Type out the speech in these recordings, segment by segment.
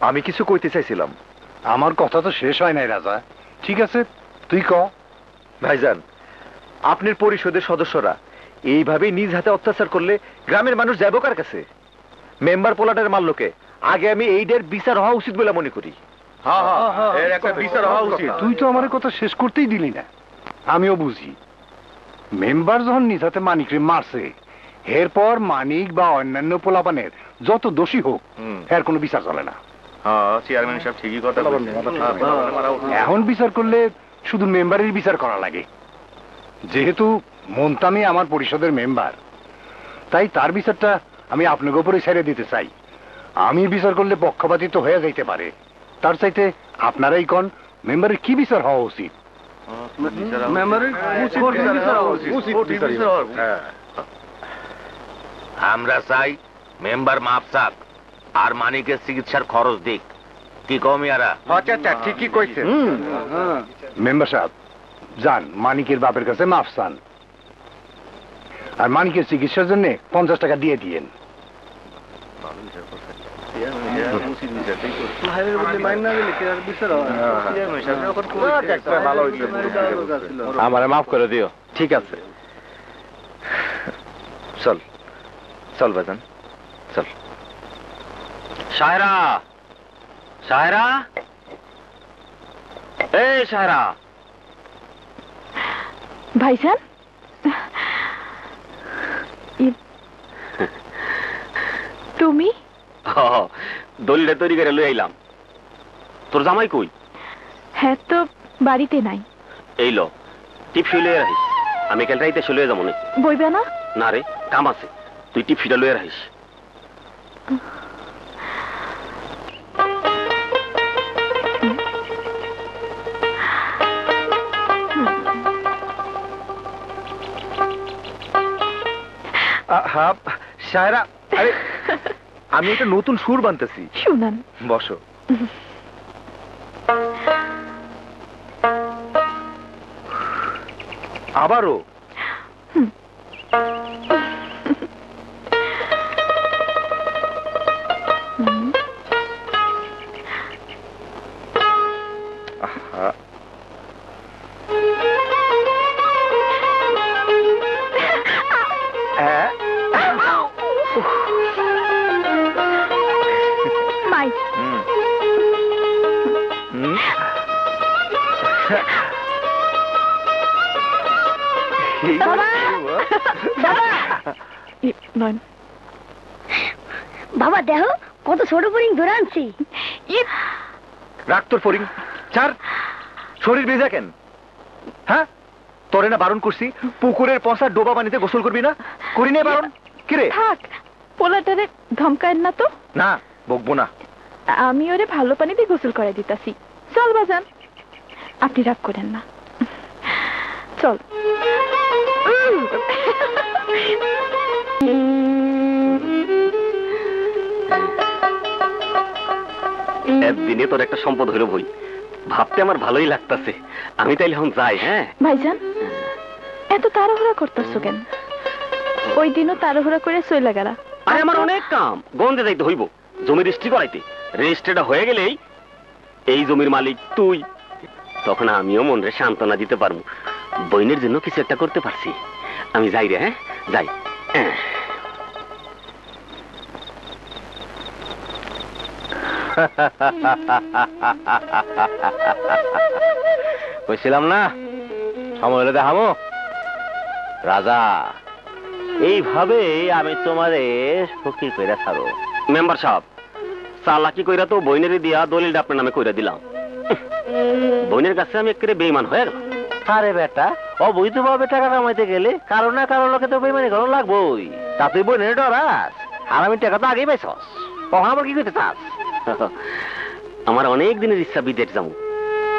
আমি কিছু কইতে চাইছিলাম। আমার কথা তো শেষ হয় নাই রাজা। ঠিক আছে, তুই ক। ভাইজান, আপনার পরিষদের সদস্যরা এইভাবেই নিজ হাতে অত্যাচার করলে গ্রামের মানুষ যাবো কার কাছে? মেম্বার পোলাটার মাল্যকে আগে আমি এইটার বিচার হওয়া উচিত বলে মনে করি। এর একটা বিচার হওয়া উচিত। তুই তো আমার কথা শেষ করতেই দিলি না। আমিও বুঝি, মেম্বার যখন নিজ হাতে মানিকরে মারছে, এরপর মানিক বা অন্যান্য পোলাপানের যত দোষী হোক, এর কোনো বিচার চলে না। চেয়ারম্যান সাহেব ঠিকই কথা বলছেন। এখন বিচার করলে শুধু মেম্বারের বিচার করা লাগে। যেহেতু মন্তামি আমার পরিষদের মেম্বার, তাই তার বিচারটা আমি আপনাকে উপরে ছেড়ে দিতে চাই। আমি বিচার করলে পক্ষপাতিত হয়ে যাইতে পারে। তার চাইতে আপনারাই কোন মেম্বারের কি বিচার হওয়া উচিত? আমরা চাই মেম্বার মাপ চাক আর মানিকের চিকিৎসার খরচ দিক। কি কমিয়ারা? আচ্ছা, ঠিকই কইছেন। মেম্বার সাহেব যান, মানিকের বাপের কাছে মাফ চান, আর মানিকের চিকিৎসার জন্য 50 টাকা দিয়ে দিয়েন। আমারে মাফ করে দিও। ঠিক আছে, চল চল ভাইজান, চল। সায়রা, সায়রা, এই সায়রা। ভাইজান, তুমি? দলিলটা তৈরি করে লই আইলাম। তোর জামাই কই? হ্যাঁ, তো বাড়িতে নাই। এই লো, টিপসই লয়ে রাখিস। আমি কাল রাইতে চলে যাবো না। বইবে না? না রে, কাম আছে। তুই টিপসিটা লয়ে রাখিস। হ্যাঁ সায়রা, আরে আমি একটা নতুন সুর বানতেছি। শুনান। বসো। আবারও? বাবা দেখো কত ছোট ফড়িং ধরে আনছি। রাখ তোর ফড়িং, ছাড়। শরীর ভেজা কেন? হ্যাঁ, তোরে না বারণ করছি পুকুরের পচা ডোবা পানিতে গোসল করবি না? করি না বারণ? কিরে থাক, পোলাটারে ধমকায়েন না তো। না, বকবো না। আমি ওরে ভালো পানিতে গোসল করে দিতাছি। চল বাজান, আপনি রাগ করেন না। চল। একদিনে তোর একটা সম্পদ হইল বই। ভাবতে আমার ভালোই লাগতেছে। আমি তাইলে এখন যাই। হ্যাঁ ভাইজান, এত তাড়াহুড়া করতেছো কেন? ওই দিনও তাড়াহুড়া করে চলে গেলা। আরে আমার অনেক কাম। গন্ধে যাইতে হইব, জমি রেজিস্ট্রি করাইতে। রেজিস্ট্রিটা হয়ে গেলেই এই জমির মালিক তুই। তখন আমিও মনরে সান্ত্বনা দিতে পারবো। বইনের জন্য কিছু একটা করতে পারছি। আমি যাই রে। হ্যাঁ যাই। কইছিলাম না সময় হলে দেখাবো। রাজা, এইভাবে আমি তোমারে ফকির কইরা ছাড়ো। মেম্বার সাহেব, চালাকি কইরা তো বইনেরই দিয়া দলিলটা আপনার নামে কইরা দিলাম। বইনের কাছে আমি একেবারে বেঈমান হয়ে গেলাম। আরে বেটা, অবৈধভাবে টাকা কামাইতে গেলে কারো না কারো লোকে তো বেমানি করা লাগবোই। তা তুই বোনের ডরাস? আর আমি টাকা তো আগেই পাইছস, কখন আবার কি করতে চাস? আমার অনেক দিনের ইচ্ছা বিদেশ যাবো,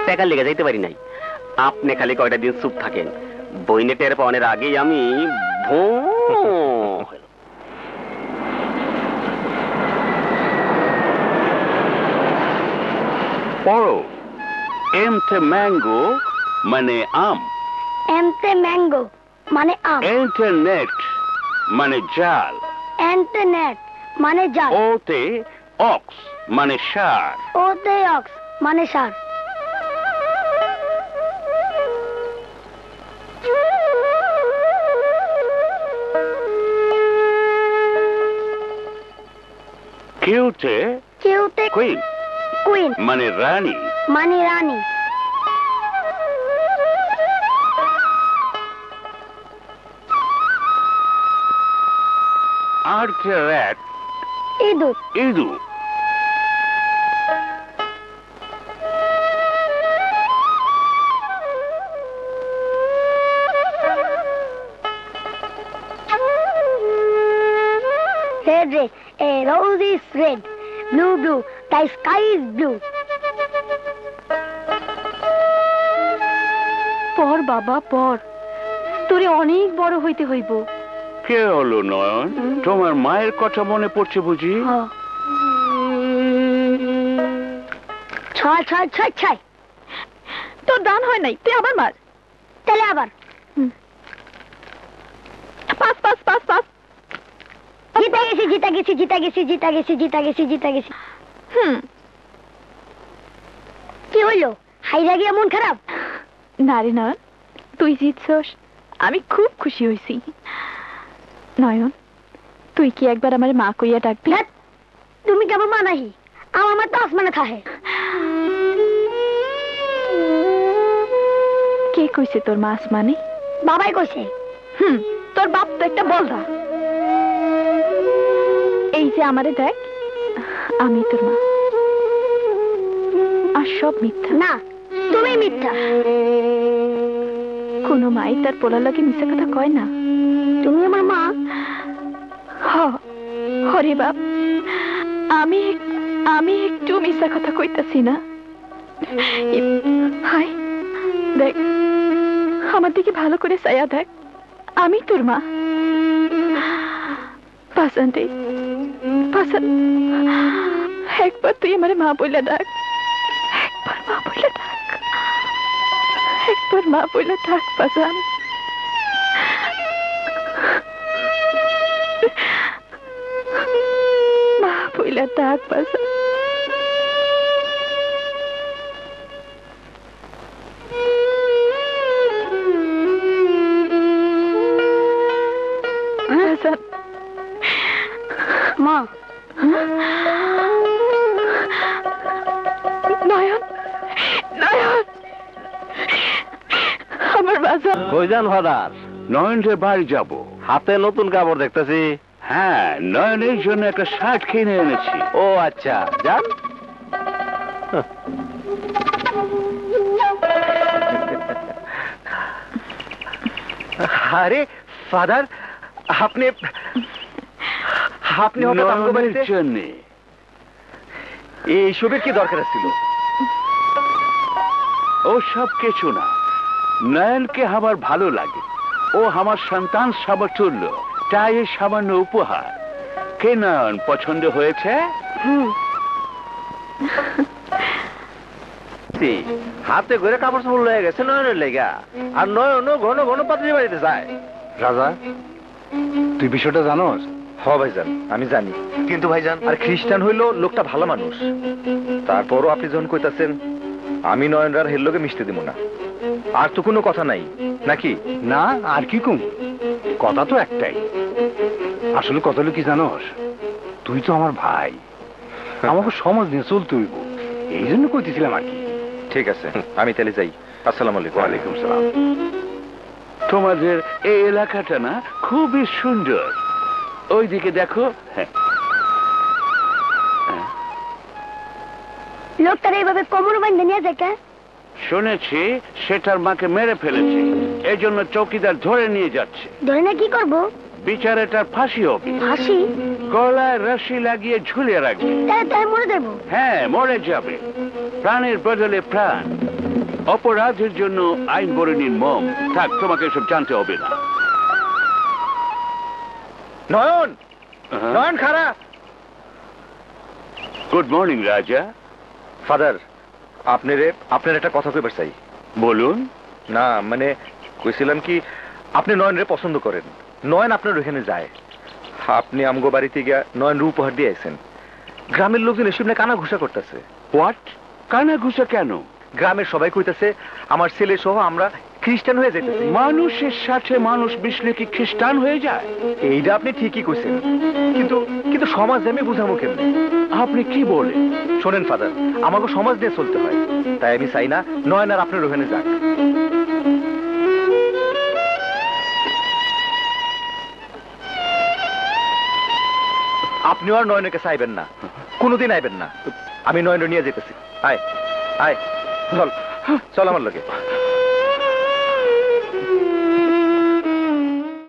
টাকা লেগে যাইতে পারি নাই। আপনি খালি কয়টা দিন চুপ থাকেন। বইনে টের পাওয়ার আগেই আমি পড়ো। এমতে ম্যাঙ্গো মানে আম। এমতে ম্যাঙ্গো মানে আম। ইন্টারনেট মানে জাল। ইন্টারনেট মানে জাল। ওতে অক্স মানে সার। ওতেয়ক্স মানে সার। কিউতে কিউতে কুইন কুইন মানে রানী। মানে রানী। আরতে র্যাট ইঁদুর। ইঁদুর। Red red A rose is red, blue blue the sky is blue. পর বাবা পর, তোরে অনেক বড় হইতে হইব। কে হলো নয়ন? তোমার মায়ের কথা মনে পড়ছে বুঝি? ছয় ছয় ছয় ছয়। তোর দান হয় নাই, তুই আবার মার। তাহলে আবার পাস পাস পাস পাস। জিতা গেছি জিতা গেছি জিতা গেছি জিতা গেছি জিতা গেছি জিতা গেছি। কি হইলো? হাইরা গিয়া মন খারাপ? না রে নয়ন, তুই জিতছস, আমি খুব খুশি হইছি। নয়ন, তুই কি একবার আমার মা কইয়া ডাকবি? ধ্যাৎ, তুমি কেমন মা নাহি? আমার মা তো আসমানে থাকে। কে কইছে তোর মা আসমানে? বাবাই কইছে। তোর বাপ তো একটা বলদা। এই যে আমারে দেখ, আমি তোর মা, আর সব মিথ্যা। না, তুমি মিথ্যা। কোনো মাই তার পোলার লাগে মিথ্যা কথা কয় না। তুমি আমার মা। হরে বাপ, আমি একটু মিথ্যা কথা কইতাছি না। হাই দেখ, আমার দিকে ভালো করে চাইয়া দেখ, আমি তোর মা। পাসান্তে পাসান, একবার তুই আমার মা বইলা ডাক, একবার মা বইলা ডাক, একবার মা বইলা ডাক পাসান। মা বইলা ডাক পাসান। মা। নয়ন, নয়ন, আমার বাজার। কই যান ফাদার? নয়নের বাড়ি যাব। হাতে নতুন কাপড় দেখতেছি। হ্যাঁ, নয়নের জন্য একটা শার্ট কিনে এনেছি। ও আচ্ছা, যান। আরে ফাদার, আপনি আপনি হঠাৎ আমগো নয়নের বাড়িতে? জন্য। এইসবের কি দরকার ছিল? ও সব কিছু না, নয়নকে আমার ভালো লাগে। ও আমার সন্তান সমতুল্য, তাই এই সামান্য উপহার। কে নয়ন, পছন্দ হয়েছে? হাতে করে কাপড় চোপড় লয়ে গেছে নয়নের লেগা, আর নয়নও ঘন ঘন পাত্রীর বাড়িতে যায়। রাজা, তুই বিষয়টা জানোস? হ ভাইজান, আমি জানি। কিন্তু ভাইজান, আর খ্রিস্টান হইলো লোকটা ভালো মানুষ। তারপরও আপনি যখন কইতাছেন আমি নয়নরার হেল্লোকে মিশতে দিব না, আর তো কোনো কথা নাই নাকি? না, আর কি কম, কথা তো একটাই। আসলে কথা হলো কি জানোস, তুই তো আমার ভাই, আমাকে সমাজ নিয়ে চলতে হইব, এই জন্য কইতেছিলাম আর কি। ঠিক আছে, আমি তাহলে যাই। আসসালামু আলাইকুম। ওয়ালাইকুম সালাম। তোমাদের এই এলাকাটা না খুবই সুন্দর। ওইদিকে দেখো। হ্যাঁ, লোকটার এইভাবে কোমর বাঁধে নিয়ে যায় কেন? শুনেছি সেটার মাকে মেরে ফেলেছে, এই জন্য চৌকিদার ধরে নিয়ে যাচ্ছে। ধরে না কি করবো? বিচারেটার ফাঁসি হবে। ফাঁসি? গলায় রশি লাগিয়ে ঝুলিয়ে রাখবে। তাহলে তাই মরে দেবো? হ্যাঁ, মরে যাবে। প্রাণের বদলে প্রাণ। অপরাধের জন্য আইন বড় নির্মম। থাক, তোমাকে এসব জানতে হবে না। নয়ন, নয়ন খারা। গুড মর্নিং রাজা। ফাদার, আপনার একটা কথা কইবার চাই। বলুন। না মানে কইছিলাম কি, আপনি নয়নরে পছন্দ করেন, নয়ন আপনার ওখানে যায়। আপনি আমগো বাড়িতে গিয়া নয়নরে উপহার দিয়ে আইছেন। গ্রামের লোকজন এসব নিয়ে কানা ঘুষা করতেছে। হোয়াট? কানা ঘুষা কেন? গ্রামের সবাই কইতেছে আমার ছেলে সহ আমরা খ্রিস্টান হয়ে যেতেছি। মানুষের সাথে মানুষ মিশলে কি খ্রিস্টান হয়ে যায়? এইটা আপনি ঠিকই কইছেন, কিন্তু কিন্তু সমাজ আমি বুঝাবো কেমনে? আপনি কি বলে? শোনেন ফাদার, আমাকে সমাজ নিয়ে চলতে হয়, তাই আমি চাই না নয়ন আর আপনার ওখানে যাক। আপনিও আর নয়নকে চাইবেন না, কোনোদিন আইবেন না। আমি নয়ন নিয়ে যেতেছি। আয় আয়, চল চল আমার লগে।